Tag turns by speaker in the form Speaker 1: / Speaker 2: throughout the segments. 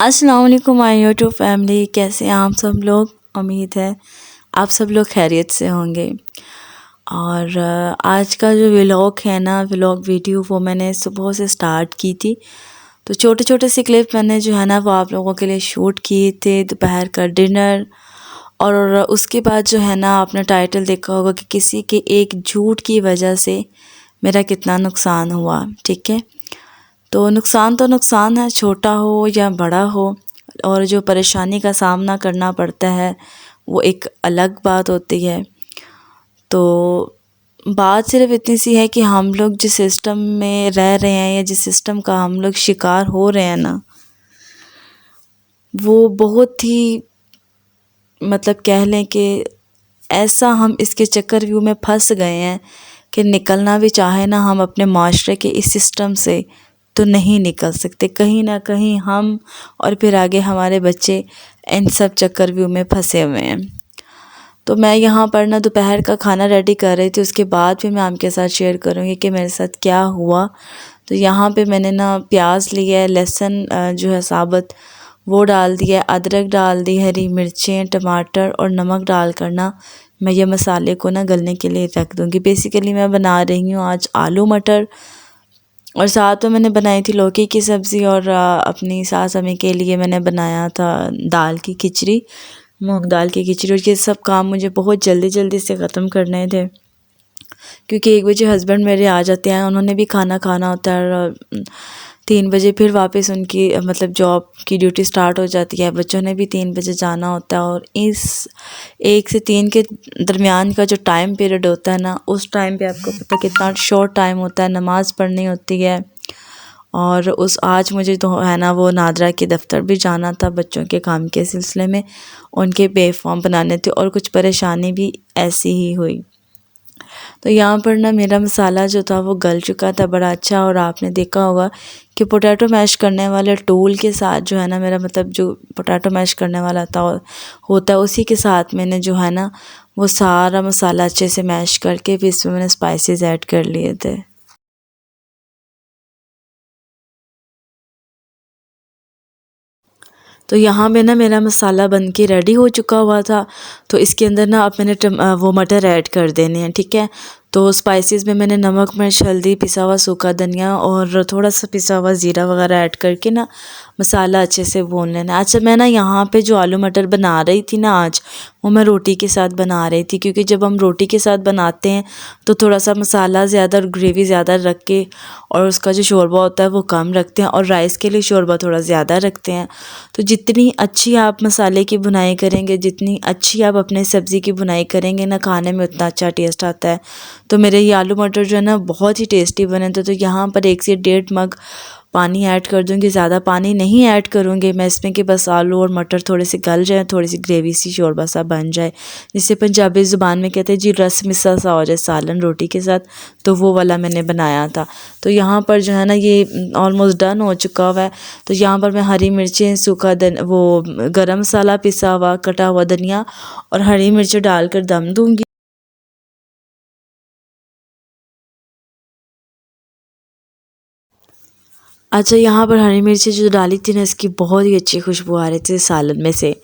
Speaker 1: अस्सलाम वालेकुम my YouTube family, कैसे हैं आप सब लोग। उम्मीद है आप सब लोग खैरियत से होंगे। और आज का जो व्लॉग है ना, व्लॉग वीडियो, वो मैंने सुबह से स्टार्ट की थी। तो छोटे छोटे से क्लिप मैंने जो है ना वो आप लोगों के लिए शूट किए थे। दोपहर का डिनर और उसके बाद जो है ना, आपने टाइटल देखा होगा कि किसी के एक झूठ की वजह से मेरा कितना नुकसान हुआ। ठीक है, तो नुकसान है, छोटा हो या बड़ा हो, और जो परेशानी का सामना करना पड़ता है वो एक अलग बात होती है। तो बात सिर्फ इतनी सी है कि हम लोग जिस सिस्टम में रह रहे हैं या जिस सिस्टम का हम लोग शिकार हो रहे हैं ना, वो बहुत ही मतलब कह लें कि ऐसा हम इसके चक्रव्यूह में फंस गए हैं कि निकलना भी चाहे ना हम अपने माशरे के इस सिस्टम से, तो नहीं निकल सकते। कहीं ना कहीं हम और फिर आगे हमारे बच्चे इन सब चक्रव्यूह में फंसे हुए हैं। तो मैं यहाँ पर ना दोपहर का खाना रेडी कर रही थी, उसके बाद भी मैं आपके साथ शेयर करूँगी कि मेरे साथ क्या हुआ। तो यहाँ पे मैंने ना प्याज लिया है, लहसुन जो है साबुत वो डाल दिया, अदरक डाल दी, हरी मिर्चें, टमाटर और नमक डाल कर ना मैं ये मसाले को ना गलने के लिए रख दूँगी। बेसिकली मैं बना रही हूँ आज आलू मटर, और साथ में मैंने बनाई थी लौकी की सब्ज़ी, और अपनी सास अम्मी के लिए मैंने बनाया था दाल की खिचड़ी, मूंग दाल की खिचड़ी। और ये सब काम मुझे बहुत जल्दी जल्दी से ख़त्म करने थे, क्योंकि 1 बजे हस्बैंड मेरे आ जाते हैं, उन्होंने भी खाना खाना होता है, और 3 बजे फिर वापस उनकी मतलब जॉब की ड्यूटी स्टार्ट हो जाती है। बच्चों ने भी 3 बजे जाना होता है, और इस 1 से 3 के दरमियान का जो टाइम पीरियड होता है ना, उस टाइम पे आपको पता कितना शॉर्ट टाइम होता है, नमाज़ पढ़नी होती है। और उस आज मुझे तो है ना वो नादरा के दफ़्तर भी जाना था बच्चों के काम के सिलसिले में, उनके पे फॉर्म बनाने थे, और कुछ परेशानी भी ऐसी ही हुई। तो यहाँ पर ना मेरा मसाला जो था वो गल चुका था बड़ा अच्छा, और आपने देखा होगा कि पोटैटो मैश करने वाले टूल के साथ जो है ना, मेरा मतलब जो पोटैटो मैश करने वाला था होता है, उसी के साथ मैंने जो है ना वो सारा मसाला अच्छे से मैश करके फिर इसमें मैंने स्पाइसेस ऐड कर लिए थे। तो यहाँ पे ना मेरा मसाला बन के रेडी हो चुका हुआ था। तो इसके अंदर ना अब मैंने वो मटर ऐड कर देने हैं। ठीक है, तो स्पाइसेस में मैंने नमक, मिर्च, हल्दी, पिसा हुआ सूखा धनिया और थोड़ा सा पिसा हुआ ज़ीरा वगैरह ऐड करके ना मसाला अच्छे से भून लेना। अच्छा, मैं ना यहाँ पे जो आलू मटर बना रही थी ना आज, वो मैं रोटी के साथ बना रही थी, क्योंकि जब हम रोटी के साथ बनाते हैं तो थोड़ा सा मसाला ज़्यादा और ग्रेवी ज़्यादा रख के, और उसका जो शोरबा होता है वो कम रखते हैं, और राइस के लिए शोरबा थोड़ा ज़्यादा रखते हैं। तो जितनी अच्छी आप मसाले की बुनाई करेंगे, जितनी अच्छी आप अपने सब्ज़ी की बुनाई करेंगे ना, खाने में उतना अच्छा टेस्ट आता है। तो मेरे ये आलू मटर जो है ना बहुत ही टेस्टी बने थे। तो यहाँ पर 1 से 1.5 मग पानी ऐड कर दूँगी, ज़्यादा पानी नहीं ऐड करूँगी मैं इसमें, कि बस आलू और मटर थोड़े से गल जाए, थोड़ी सी ग्रेवी सी शोरबा सा बन जाए, जिसे पंजाबी ज़ुबान में कहते हैं जी रस मिसा सा हो जाए सालन रोटी के साथ। तो वो वाला मैंने बनाया था। तो यहाँ पर जो है ना ये ऑलमोस्ट डन हो चुका हुआ है। तो यहाँ पर मैं हरी मिर्चें, सूखा वो गरम मसाला, पिसा हुआ कटा हुआ धनिया और हरी मिर्च डालकर दम दूँगी। अच्छा, यहाँ पर हरी मिर्ची जो डाली थी ना, इसकी बहुत ही अच्छी खुशबू आ रही थी सालन में से।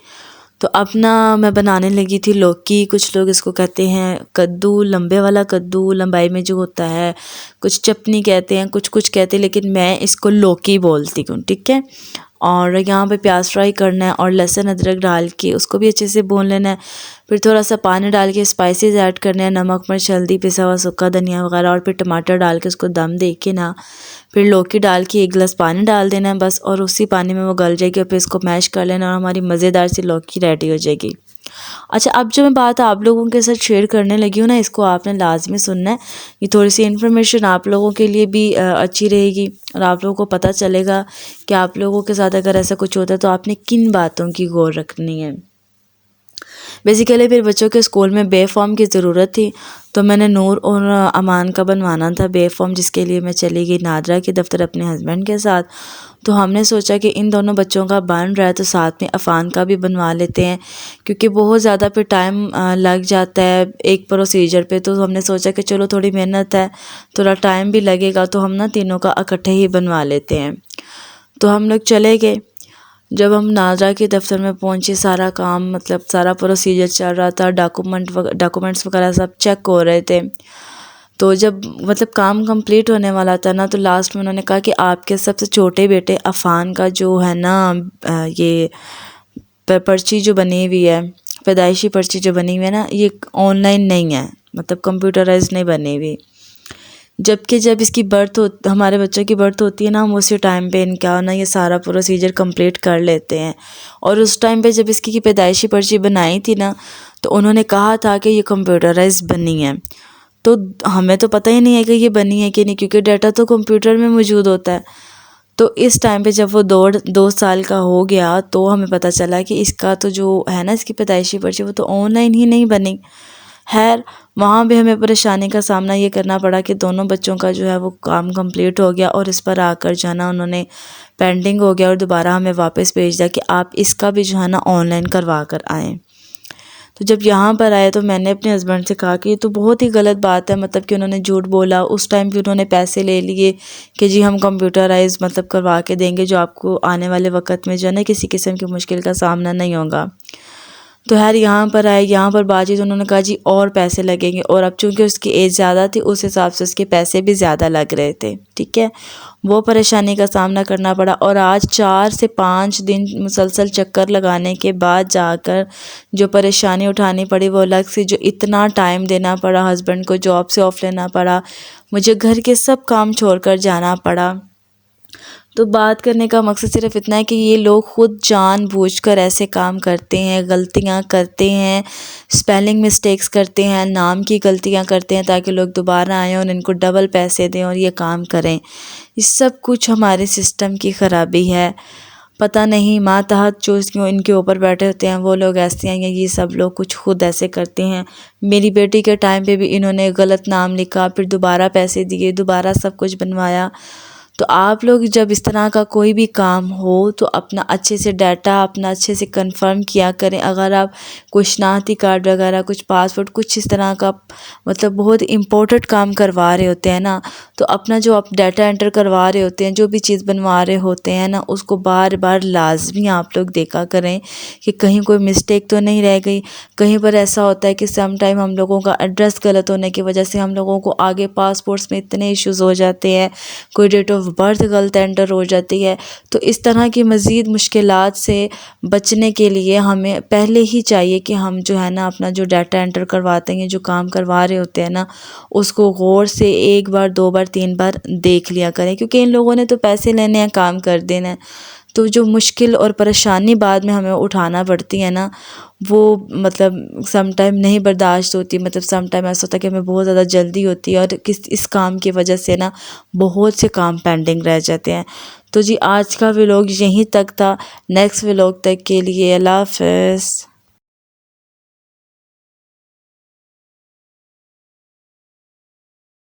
Speaker 1: तो अब ना मैं बनाने लगी थी लौकी। कुछ लोग इसको कहते हैं कद्दू, लंबे वाला कद्दू, लंबाई में जो होता है, कुछ चपनी कहते हैं, कुछ कुछ कहते हैं, लेकिन मैं इसको लौकी बोलती हूँ। ठीक है, और यहाँ पे प्याज फ्राई करना है, और लहसुन अदरक डाल के उसको भी अच्छे से भून लेना है। फिर थोड़ा सा पानी डाल के स्पाइसेस ऐड करने हैं, नमक, मिर्च, हल्दी, पिसा हुआ सूखा धनिया वगैरह, और फिर टमाटर डाल के उसको दम दे के ना, फिर लौकी डाल के 1 गिलास पानी डाल देना है बस, और उसी पानी में वो गल जाएगी, और फिर इसको मैश कर लेना, और हमारी मज़ेदार सी लौकी रेडी हो जाएगी। अच्छा, अब जो मैं बात आप लोगों के साथ शेयर करने लगी हूँ ना, इसको आपने लाजमी सुनना है। ये थोड़ी सी इन्फॉर्मेशन आप लोगों के लिए भी अच्छी रहेगी, और आप लोगों को पता चलेगा कि आप लोगों के साथ अगर ऐसा कुछ होता है तो आपने किन बातों की गौर रखनी है। बेसिकली फिर बच्चों के स्कूल में बे फॉर्म की ज़रूरत थी, तो मैंने नूर और अमान का बनवाना था बे फॉर्म, जिसके लिए मैं चली गई नादरा के दफ़्तर अपने हस्बैंड के साथ। तो हमने सोचा कि इन दोनों बच्चों का बन रहा है तो साथ में अफ़ान का भी बनवा लेते हैं, क्योंकि बहुत ज़्यादा फिर टाइम लग जाता है एक प्रोसीजर पे। तो हमने सोचा कि चलो थोड़ी मेहनत है, थोड़ा टाइम भी लगेगा, तो हम ना तीनों का इकट्ठे ही बनवा लेते हैं। तो हम लोग चले गए। जब हम नाजरा के दफ़्तर में पहुंचे, सारा काम मतलब सारा प्रोसीजर चल रहा था, डॉक्यूमेंट्स वगैरह सब चेक हो रहे थे। तो जब मतलब काम कंप्लीट होने वाला था ना, तो लास्ट में उन्होंने कहा कि आपके सबसे छोटे बेटे अफ़ान का जो है ना ये पर्ची जो बनी हुई है, पैदाइशी पर्ची जो बनी हुई है ना, ये ऑनलाइन नहीं है, मतलब कंप्यूटराइज नहीं बनी हुई। जबकि जब इसकी हमारे बच्चों की बर्थ होती है ना, हम उसी टाइम पे इनका ना ये सारा प्रोसीजर कंप्लीट कर लेते हैं। और उस टाइम पे जब इसकी पैदाइशी पर्ची बनाई थी ना, तो उन्होंने कहा था कि ये कंप्यूटराइज बनी है। तो हमें तो पता ही नहीं है कि ये बनी है कि नहीं, क्योंकि डाटा तो कंप्यूटर में मौजूद होता है। तो इस टाइम पे जब वो 2 साल का हो गया, तो हमें पता चला कि इसका तो जो है ना, इसकी पैदाइशी पर्ची वो तो ऑनलाइन ही नहीं बनी। खैर, वहाँ भी हमें परेशानी का सामना ये करना पड़ा कि दोनों बच्चों का जो है वो काम कंप्लीट हो गया, और इस पर आकर जो है ना उन्होंने पेंडिंग हो गया और दोबारा हमें वापस भेज दिया कि आप इसका भी जो है ना ऑनलाइन करवा कर आएँ। तो जब यहाँ पर आए तो मैंने अपने हस्बैंड से कहा कि ये तो बहुत ही गलत बात है, मतलब कि उन्होंने झूठ बोला। उस टाइम भी उन्होंने पैसे ले लिए कि जी हम कंप्यूटराइज मतलब करवा के देंगे, जो आपको आने वाले वक्त में जो है ना किसी किस्म की मुश्किल का सामना नहीं होगा। तो यार यहाँ पर आए, यहाँ पर बातचीत, उन्होंने कहा जी और पैसे लगेंगे, और अब चूंकि उसकी एज ज़्यादा थी उस हिसाब से उसके पैसे भी ज़्यादा लग रहे थे। ठीक है, वो परेशानी का सामना करना पड़ा। और आज 4 से 5 दिन मुसलसल चक्कर लगाने के बाद जाकर जो परेशानी उठानी पड़ी वो अलग से, जो इतना टाइम देना पड़ा, हस्बैंड को जॉब से ऑफ लेना पड़ा, मुझे घर के सब काम छोड़कर जाना पड़ा। तो बात करने का मकसद सिर्फ इतना है कि ये लोग खुद जानबूझकर ऐसे काम करते हैं, गलतियां करते हैं, स्पेलिंग मिस्टेक्स करते हैं, नाम की गलतियां करते हैं, ताकि लोग दोबारा आएँ और इनको डबल पैसे दें और ये काम करें। ये सब कुछ हमारे सिस्टम की ख़राबी है। पता नहीं मातहत जो क्यों इनके ऊपर बैठे होते हैं वो लोग ऐसे हैं, या ये सब लोग कुछ खुद ऐसे करते हैं। मेरी बेटी के टाइम पे भी इन्होंने गलत नाम लिखा, फिर दोबारा पैसे दिए, दोबारा सब कुछ बनवाया। तो आप लोग जब इस तरह का कोई भी काम हो तो अपना अच्छे से डाटा अपना अच्छे से कंफर्म किया करें। अगर आप कोई शनाख्ती कार्ड वगैरह, कुछ पासपोर्ट, कुछ इस तरह का मतलब बहुत इम्पोर्टेंट काम करवा रहे होते हैं ना, तो अपना जो आप डाटा एंटर करवा रहे होते हैं, जो भी चीज़ बनवा रहे होते हैं ना, उसको बार बार लाजमी आप लोग देखा करें कि कहीं कोई मिस्टेक तो नहीं रह गई। कहीं पर ऐसा होता है कि सम टाइम हम लोगों का एड्रेस गलत होने की वजह से हम लोगों को आगे पासपोर्ट्स में इतने इश्यूज़ हो जाते हैं, कोई डेट ऑफ बर्थ गलत एंटर हो जाती है। तो इस तरह की मज़ीद मुश्किलात से बचने के लिए हमें पहले ही चाहिए कि हम जो है ना अपना जो डाटा एंटर करवाते हैं, जो काम करवा रहे होते हैं ना, उसको गौर से 1 बार 2 बार 3 बार देख लिया करें, क्योंकि इन लोगों ने तो पैसे लेने हैं, काम कर देना है। तो जो मुश्किल और परेशानी बाद में हमें उठाना पड़ती है ना, वो मतलब सम टाइम नहीं बर्दाश्त होती। मतलब सम टाइम ऐसा होता है कि हमें बहुत ज़्यादा जल्दी होती है और इस काम की वजह से ना बहुत से काम पेंडिंग रह जाते हैं। तो जी आज का व्लॉग यहीं तक था। नेक्स्ट व्लॉग तक के लिए अल्लाह हाफ़िज़।